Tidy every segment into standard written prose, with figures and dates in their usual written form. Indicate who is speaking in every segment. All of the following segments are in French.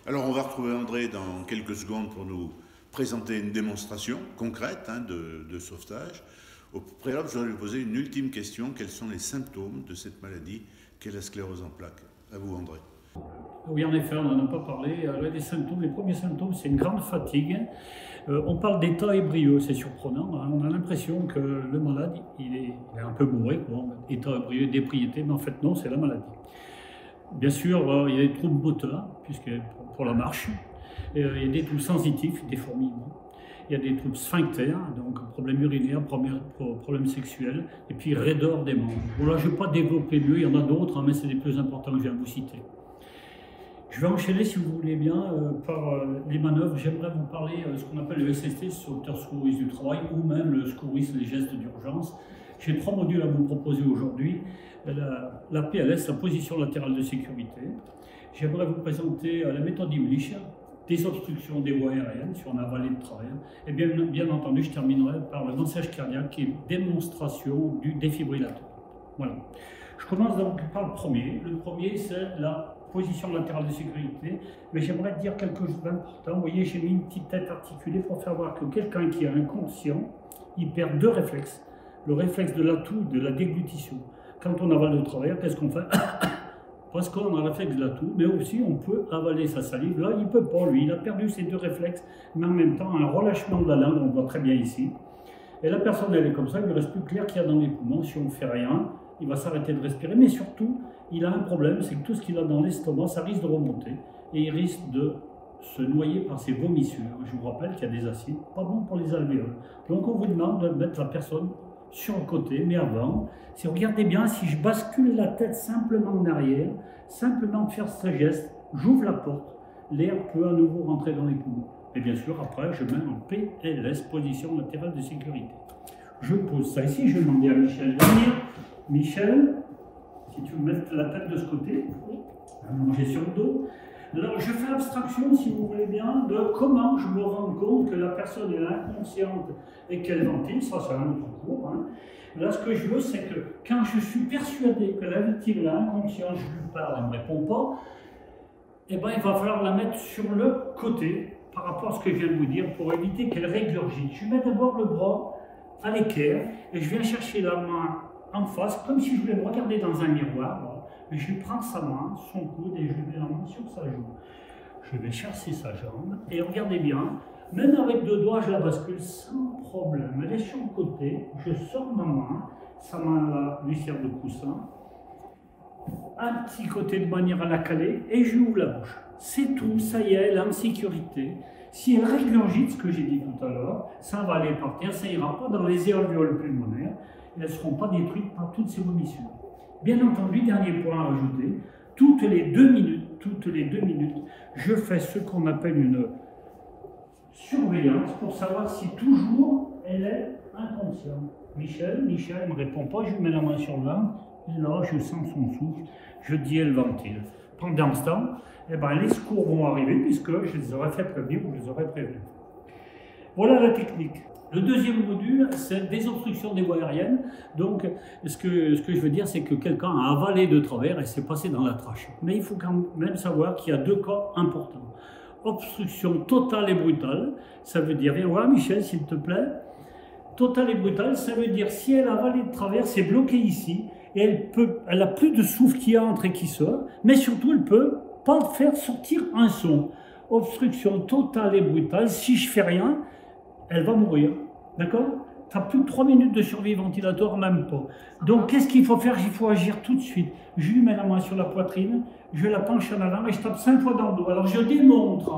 Speaker 1: Alors on va retrouver André dans quelques secondes pour nous présenter une démonstration concrète de sauvetage. Au préalable, je voudrais lui poser une ultime question. Quels sont les symptômes de cette maladie qu'est la sclérose en plaques? À vous, André.
Speaker 2: Oui, en effet, on n'en a pas parlé. Les premiers symptômes, c'est une grande fatigue. On parle d'état ébrieux, c'est surprenant. On a l'impression que le malade, il est un peu bourré, quoi. État ébrieux, d'ébriété, mais en fait non, c'est la maladie. Bien sûr, il y a des troubles moteurs, puisque pour la marche. Il y a des troubles sensitifs, des fourmillements. Il y a des troubles sphincters, donc problèmes urinaires, problèmes sexuels, et puis raideur des membres. Bon, là, je ne vais pas développer mieux, il y en a d'autres, mais c'est les plus importants que je viens de vous citer. Je vais enchaîner, si vous voulez bien, par les manœuvres. J'aimerais vous parler de ce qu'on appelle le SST, sauveteur secouriste du travail, ou même le secouriste, les gestes d'urgence. J'ai 3 modules à vous proposer aujourd'hui. La PLS, la position latérale de sécurité. J'aimerais vous présenter la méthode Imlich, désobstruction des voies aériennes, si on a avalé de travers. Et bien entendu, je terminerai par le massage cardiaque, qui est démonstration du défibrillateur. Voilà. Je commence donc par le premier. Le premier, c'est la position latérale de sécurité, mais j'aimerais dire quelque chose d'important. Vous voyez, j'ai mis une petite tête articulée pour faire voir que quelqu'un qui est inconscient, il perd 2 réflexes. Le réflexe de l'atout, de la déglutition. Quand on avale de travers, qu'est-ce qu'on fait? Parce qu'on a le réflexe de l'atout, mais aussi on peut avaler sa salive. Là, il ne peut pas, lui, il a perdu ses 2 réflexes, mais en même temps, un relâchement de la langue, on voit très bien ici. Et la personne, elle est comme ça, il ne lui reste plus que l'air qu'il y a dans les poumons. Si on ne fait rien, il va s'arrêter de respirer, mais surtout, il a un problème, c'est que tout ce qu'il a dans l'estomac, ça risque de remonter, et il risque de se noyer par ses vomissures. Je vous rappelle qu'il y a des acides pas bons pour les alvéoles. Donc on vous demande de mettre la personne sur le côté, mais avant, si vous regardez bien, si je bascule la tête simplement en arrière, simplement de faire ce geste, j'ouvre la porte, l'air peut à nouveau rentrer dans les poumons. Et bien sûr, après, je mets en PLS, position latérale de sécurité. Je pose ça ici, je vais demander à Michel de venir. Michel, si tu veux mettre la tête de ce côté, manger sur le dos. Alors, je fais abstraction, si vous voulez bien, de comment je me rends compte que la personne est inconsciente et qu'elle ventile. Ça, c'est un autre cours. Là, ce que je veux, c'est que quand je suis persuadé que la victime est inconsciente, je lui parle, elle ne me répond pas, eh ben, il va falloir la mettre sur le côté par rapport à ce que je viens de vous dire pour éviter qu'elle régurgite. Je mets d'abord le bras à l'équerre et je viens chercher la main en face, comme si je voulais me regarder dans un miroir. Voilà. Et je lui prends sa main, son coude, et je lui mets la main sur sa joue. Je vais chercher sa jambe, et regardez bien, même avec 2 doigts, je la bascule sans problème. Elle est sur le côté, je sors ma main, sa main là lui sert de coussin, un petit côté de manière à la caler, et je lui ouvre la bouche. C'est tout, ça y est, elle est en sécurité. Si elle régurgite, ce que j'ai dit tout à l'heure, ça va aller par terre, ça ira pas dans les alvéoles pulmonaires, et elles ne seront pas détruites par toutes ces vomissures. Bien entendu, dernier point à rajouter, toutes les 2 minutes, je fais ce qu'on appelle une surveillance pour savoir si toujours elle est inconsciente. Michel ne me répond pas, je lui mets la main sur le ventre, et là je sens son souffle, je dis elle ventile. Pendant ce temps, eh ben, les secours vont arriver puisque je les aurais fait prévenir ou je les aurais prévenus. Voilà la technique. Le deuxième module, c'est désobstruction des voies aériennes. Donc, ce que je veux dire, c'est que quelqu'un a avalé de travers et s'est passé dans la trachée. Mais il faut quand même savoir qu'il y a 2 cas importants. Obstruction totale et brutale, ça veut dire, viens voir Michel s'il te plaît. Totale et brutale, ça veut dire si elle a avalé de travers, c'est bloqué ici, et elle a plus de souffle qui entre et qui sort, mais surtout elle peut pas faire sortir un son. Obstruction totale et brutale, si je fais rien, elle va mourir, d'accord? Tu n'as plus de 3 minutes de survie ventilatoire, même pas. Donc, qu'est-ce qu'il faut faire? Il faut agir tout de suite. Je lui mets la main sur la poitrine, je la penche en avant et je tape 5 fois dans le dos. Alors, je démontre.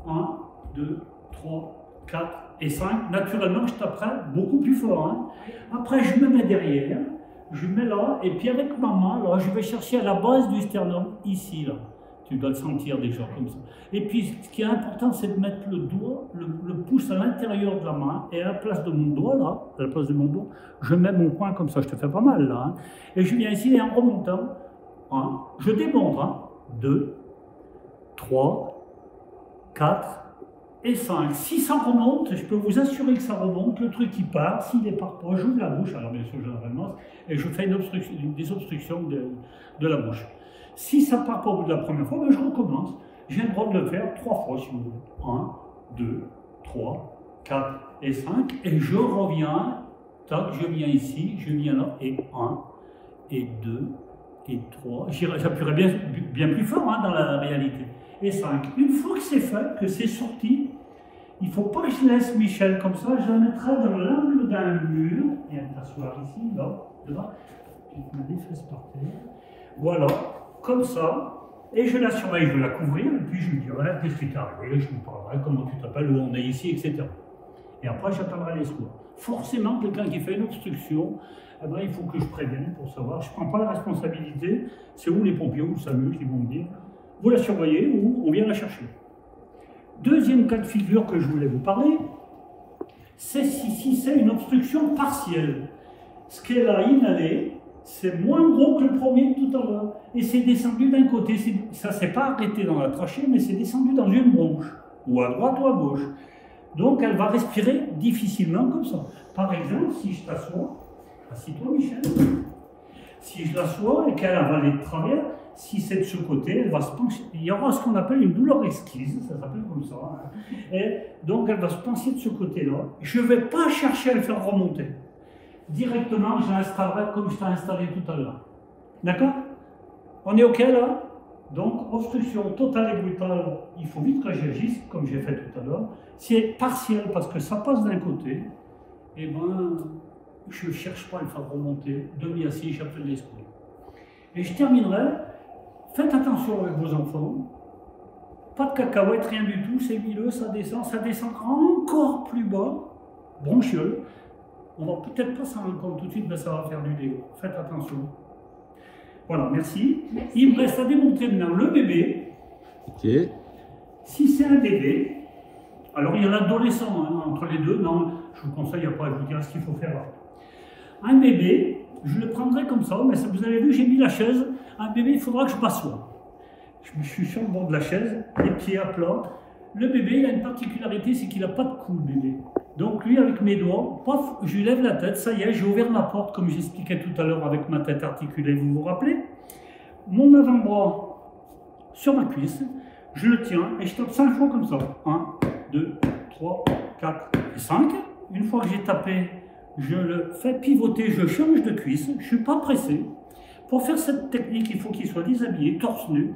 Speaker 2: 1, 2, 3, 4 et 5. Naturellement, je taperai beaucoup plus fort. Après, je me mets derrière, je me mets là, et puis avec ma main, là, je vais chercher à la base du sternum, ici, là. Tu dois le sentir déjà comme ça. Et puis, ce qui est important, c'est de mettre le doigt, le pouce à l'intérieur de la main, et à la place de mon doigt, là, à la place de mon doigt, je mets mon poing comme ça, je te fais pas mal, là. Et je viens ici, et en remontant, je démontre, 2, 3, 4 et 5. Si ça remonte, je peux vous assurer que ça remonte, le truc qui part, s'il n'est pas, j'ouvre la bouche, alors bien sûr, je la ramasse, et je fais des obstructions de la bouche. Si ça ne part pas au bout de la première fois, ben je recommence. j'ai le droit de le faire 3 fois si vous voulez. 1, 2, 3, 4 et 5. Et je reviens, tac, je viens ici, je viens là, et 1, et 2, et 3. J'appuierai bien plus fort hein, dans la réalité. Et 5. Une fois que c'est fait, que c'est sorti, il ne faut pas que je laisse Michel comme ça, je la mettrai dans l'angle d'un mur. Viens t'asseoir ici, là, devant. Je mets les fesses par terre. Voilà, comme ça. Et je la surveille, je vais la couvrir, et puis je lui dirai qu'est-ce qui t'est arrivé, je lui parlerai comment tu t'appelles, où on est ici, etc. Et après, j'appellerai les secours. Forcément, quelqu'un qui fait une obstruction, eh ben, il faut que je prévienne pour savoir. Je ne prends pas la responsabilité, c'est où les pompiers ou le SAMU qui vont me dire, vous la surveillez ou on vient la chercher. Deuxième cas de figure que je voulais vous parler, c'est si c'est une obstruction partielle. Ce qu'elle a inhalé, c'est moins gros que le premier de tout à l'heure. Et c'est descendu d'un côté. Ça ne s'est pas arrêté dans la trachée, mais c'est descendu dans une bronche, ou à droite ou à gauche. Donc elle va respirer difficilement comme ça. Par exemple, si je t'assois, assis-toi Michel, si je l'assois et qu'elle va aller de travers, si c'est de ce côté, elle va se pencher. Il y aura ce qu'on appelle une douleur exquise, ça s'appelle comme ça. Hein. Et donc elle va se pencher de ce côté-là. Je ne vais pas chercher à le faire remonter. Directement, je l'installerai comme je t'ai installé tout à l'heure. D'accord? On est OK là? Donc, obstruction totale et brutale, il faut vite que j'agisse, comme j'ai fait tout à l'heure. Si c'est partiel parce que ça passe d'un côté, eh ben, je ne cherche pas à le faire remonter. Demi-assis, j'appelle les secours. Et je terminerai. Faites attention avec vos enfants. Pas de cacahuètes, rien du tout, c'est huileux, ça descend encore plus bas. Bronchiole. On va peut-être pas s'en rendre compte tout de suite, mais ça va faire du dégoût. Faites attention. Voilà, merci. Il me reste à démontrer maintenant le bébé.
Speaker 3: Ok.
Speaker 2: Si c'est un bébé, alors il y a l'adolescent hein, entre les deux. Non, je vous conseille après, je vous dirai ce qu'il faut faire là. Un bébé, je le prendrai comme ça, mais vous avez vu, j'ai mis la chaise. Un bébé, il faudra que je m'assoie. Je suis sur le bord de la chaise, les pieds à plat. Le bébé, il a une particularité, c'est qu'il n'a pas de cou, le bébé. Donc lui, avec mes doigts, paf, je lui lève la tête, ça y est, j'ai ouvert ma porte, comme j'expliquais tout à l'heure avec ma tête articulée, vous vous rappelez? Mon avant-bras sur ma cuisse, je le tiens et je tape 5 fois comme ça. 1, 2, 3, 4 et 5. Une fois que j'ai tapé, je le fais pivoter, je change de cuisse, je ne suis pas pressé. Pour faire cette technique, il faut qu'il soit déshabillé, torse nu.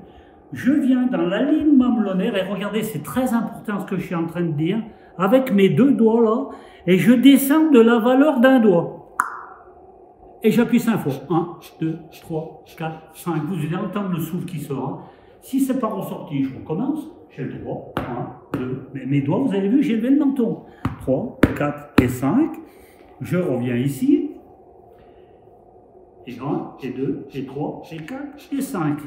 Speaker 2: Je viens dans l'alignement mamelonnaire et regardez, c'est très important ce que je suis en train de dire, avec mes 2 doigts là, et je descends de la valeur d'un doigt. Et j'appuie 5 fois. 1, 2, 3, 4, 5. Vous allez entendre le souffle qui sort. Si c'est pas ressorti, je recommence. J'ai le droit. 1, 2. Mais mes doigts, vous avez vu, j'ai levé le menton. 3, 4 et 5. Je reviens ici. Et 1, et 2, et 3, et 4, et 5.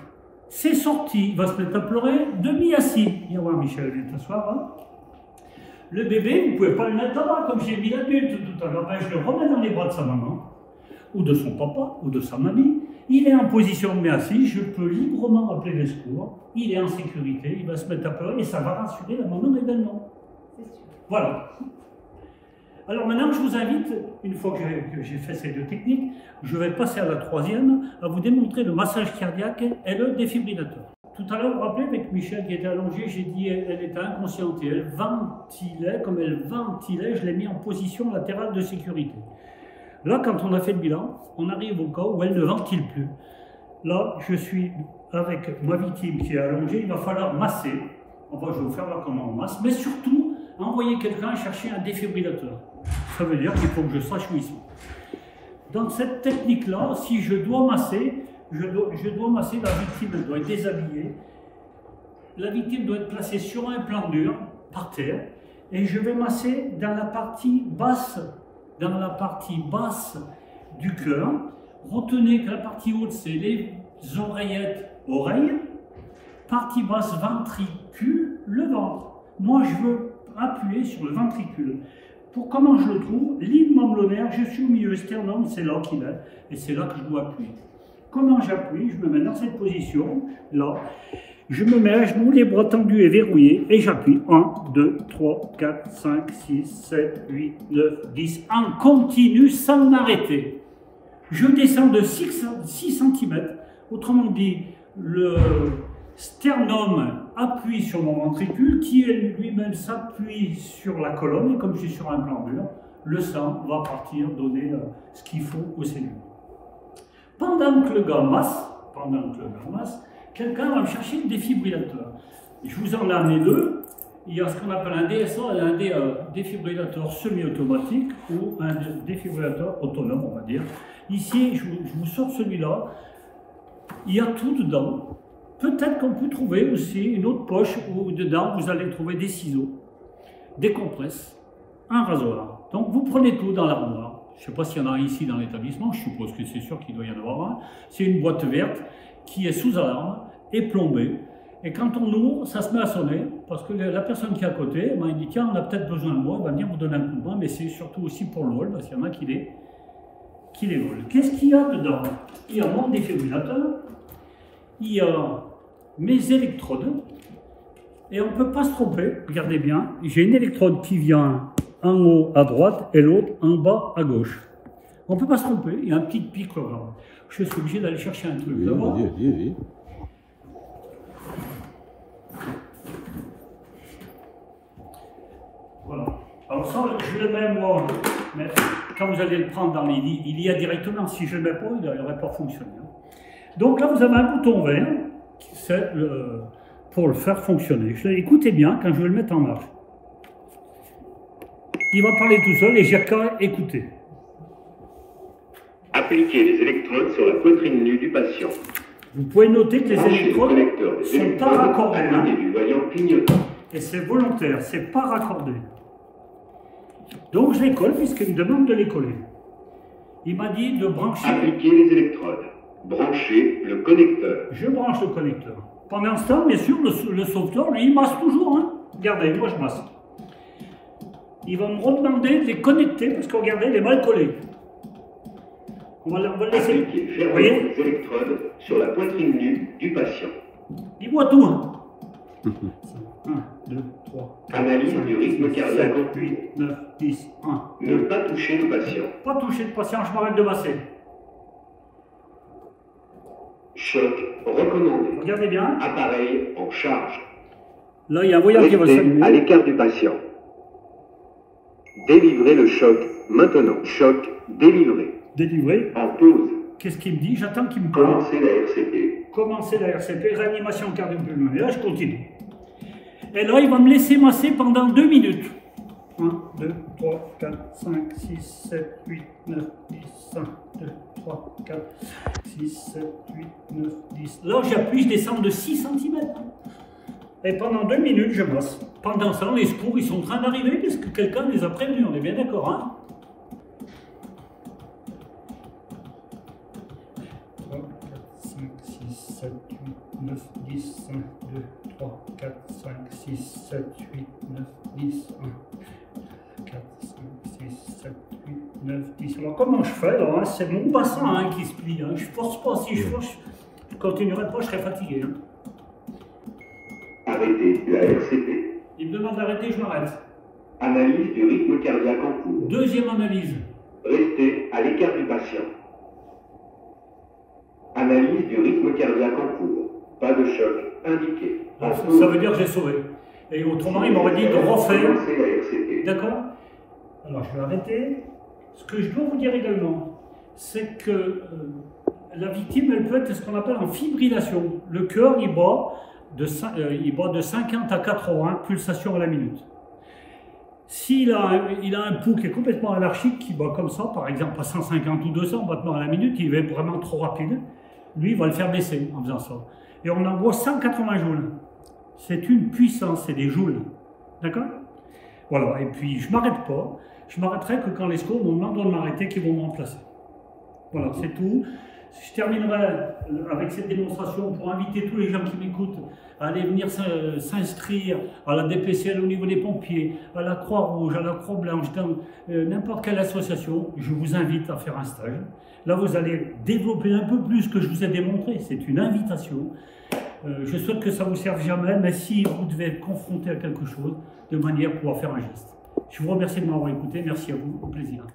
Speaker 2: C'est sorti. Il va se mettre à pleurer demi-assis. Viens voir Michel, viens t'asseoir. Hein. Le bébé, vous ne pouvez pas le mettre là-bas, comme j'ai mis l'adulte tout à l'heure. Ben, je le remets dans les bras de sa maman, ou de son papa, ou de sa mamie. Il est en position de assis, je peux librement appeler les secours. Il est en sécurité, il va se mettre à pleurer et ça va rassurer la maman également. Voilà. Alors maintenant, je vous invite, une fois que j'ai fait ces 2 techniques, je vais passer à la 3e, à vous démontrer le massage cardiaque et le défibrillateur. Tout à l'heure, vous vous rappelez, avec Michel qui était allongée, j'ai dit elle était inconsciente et elle ventilait, comme elle ventilait, je l'ai mis en position latérale de sécurité. Là, quand on a fait le bilan, on arrive au cas où elle ne ventile plus. Là, je suis avec ma victime qui est allongée, il va falloir masser. Enfin, je vais vous faire là comment on masse, mais surtout, envoyer quelqu'un chercher un défibrillateur. Ça veut dire qu'il faut que je sache où ils sont. Dans cette technique-là, si je dois masser, je dois masser la victime, elle doit être déshabillée. La victime doit être placée sur un plan dur, par terre, et je vais masser dans la partie basse du cœur. Retenez que la partie haute, c'est les oreillettes, oreilles. Partie basse, ventricule, le ventre. Moi, je veux appuyer sur le ventricule. Pour comment je le trouve? Ligne mamelonnaire, je suis au milieu, sternum, c'est là qu'il est, et c'est là que je dois appuyer. Comment j'appuie? Je me mets dans cette position, là. Je me mets à genoux, les bras tendus et verrouillés, et j'appuie. 1, 2, 3, 4, 5, 6, 7, 8, 9, 10, en continu, sans m'arrêter. Je descends de 6 cm, autrement dit, sternum appuie sur mon ventricule, qui lui-même s'appuie sur la colonne, et comme je suis sur un plan mûr, le sang va partir donner ce qu'il faut aux cellules. Pendant que le gars masse, quelqu'un va me chercher le défibrillateur. Je vous en ai amené deux. Il y a ce qu'on appelle un DSA et un défibrillateur semi-automatique ou un défibrillateur autonome, on va dire. Ici, je vous sors celui-là. Il y a tout dedans. Peut-être qu'on peut trouver aussi une autre poche où dedans vous allez trouver des ciseaux, des compresses, un rasoir. Donc vous prenez tout dans l'armoire. Je ne sais pas s'il y en a ici dans l'établissement, je suppose que c'est sûr qu'il doit y en avoir un. C'est une boîte verte qui est sous alarme et plombée. Et quand on ouvre, ça se met à sonner, parce que la personne qui est à côté, il dit tiens, on a peut-être besoin de moi, il va venir vous donner un coup de main, mais c'est surtout aussi pour le vol, parce qu'il y en a qui les volent. Qu'est-ce qu'il y a dedans? Il y a mon défibrillateur, il y a mes électrodes, et on ne peut pas se tromper, regardez bien, j'ai une électrode qui vient en haut à droite et l'autre en bas à gauche. On ne peut pas se tromper, il y a un petit pictogramme. Je suis obligé d'aller chercher un truc là-bas. Voilà. Alors ça, je le mets moi, mais quand vous allez le prendre dans les lits, il y a directement. Si je ne le mets pas, il n'aurait pas fonctionné. Donc là, vous avez un bouton vert, c'est pour le faire fonctionner. Écoutez bien quand je vais le mettre en marche. Il va parler tout seul et j'ai qu'à écouter.
Speaker 3: Appliquez les électrodes sur la poitrine nue du patient.
Speaker 2: Vous pouvez noter que les électrodes sont pas raccordées.
Speaker 3: Du voyant clignotant.
Speaker 2: Et c'est volontaire, c'est pas raccordé. Donc je les colle puisqu'il me demande de les coller. Il m'a dit de brancher.
Speaker 3: Appliquez les électrodes. Branchez le connecteur.
Speaker 2: Je branche le connecteur. Pendant ce temps, bien sûr, le sauveteur, lui, il masse toujours. Hein. Regardez, moi je masse. Il va me redemander de les connecter parce que regardez, il est mal collé. On va le laisser.
Speaker 3: Appliquez fermement les électrodes sur la poitrine nue du patient.
Speaker 2: Il voit tout. Hein. 1, 2, 3, 4,
Speaker 3: Analyse
Speaker 2: 5,
Speaker 3: du rythme
Speaker 2: 6,
Speaker 3: cardiaque
Speaker 2: 7, 8, 9, 10, 1,
Speaker 3: Ne
Speaker 2: 2.
Speaker 3: pas toucher le patient.
Speaker 2: Pas toucher le patient, je m'arrête de masser.
Speaker 3: Choc recommandé.
Speaker 2: Regardez bien.
Speaker 3: Appareil en charge.
Speaker 2: Là, il y a un voyant qui va
Speaker 3: Restez
Speaker 2: s'allumer.
Speaker 3: à l'écart du patient. Délivrez le choc maintenant. Choc délivré.
Speaker 2: Délivré.
Speaker 3: En pause.
Speaker 2: Qu'est-ce qu'il me dit? J'attends qu'il me parle.
Speaker 3: Commencez la RCP.
Speaker 2: Commencer la RCP, réanimation cardio-pulmonaire. Là, je continue. Et là, il va me laisser masser pendant 2 minutes. 1, 2, 3, 4, 5, 6, 7, 8, 9, 10, 1, 2, 3, 4, 6, 7, 8, 9, 10. Là, j'appuie, je descends de 6 cm. Et pendant 2 minutes, je masse. Pendant ça, les secours, ils sont en train d'arriver parce que quelqu'un les a prévenus. On est bien d'accord, hein? 3, 4, 5, 6, 7, 8, 9, 10, 1, 2, 3, 4, 5, 6, 7, 8, 9, 10, 1, 4, 5, 6, 7, 8, 9, 10. Alors comment je fais là, hein? C'est mon bassin hein, qui se plie. Hein. Je ne force pas. Si je force, je ne continuerai pas, je serai fatigué. Hein.
Speaker 3: Arrêtez la RCP.
Speaker 2: Il me demande d'arrêter, je m'arrête.
Speaker 3: Analyse du rythme cardiaque en cours.
Speaker 2: Deuxième analyse.
Speaker 3: Restez à l'écart du patient. Analyse du rythme cardiaque en cours. Pas de choc indiqué.
Speaker 2: Ça veut dire que j'ai sauvé. Et autrement, il m'aurait dit de refaire.
Speaker 3: Commencez la RCP.
Speaker 2: D'accord? Alors, je vais arrêter. Ce que je dois vous dire également, c'est que la victime, elle peut être ce qu'on appelle en fibrillation. Le cœur, il bat de 50 à 80 pulsations à la minute. S'il a un pouls qui est complètement anarchique, qui bat comme ça, par exemple à 150 ou 200 battements à la minute, il est vraiment trop rapide, lui, il va le faire baisser en faisant ça. Et on envoie 180 joules. C'est une puissance, c'est des joules. D'accord? Voilà, et puis je ne m'arrête pas. Je m'arrêterai que quand les secours me demanderont de m'arrêter, qu'ils vont me remplacer. Voilà, c'est tout. Je terminerai avec cette démonstration pour inviter tous les gens qui m'écoutent à aller venir s'inscrire à la DPCL au niveau des pompiers, à la Croix-Rouge, à la Croix-Blanche, dans n'importe quelle association. Je vous invite à faire un stage. Là, vous allez développer un peu plus ce que je vous ai démontré. C'est une invitation. Je souhaite que ça ne vous serve jamais, mais si vous devez être confronté à quelque chose, de manière à pouvoir faire un geste. Je vous remercie de m'avoir écouté. Merci à vous. Au plaisir.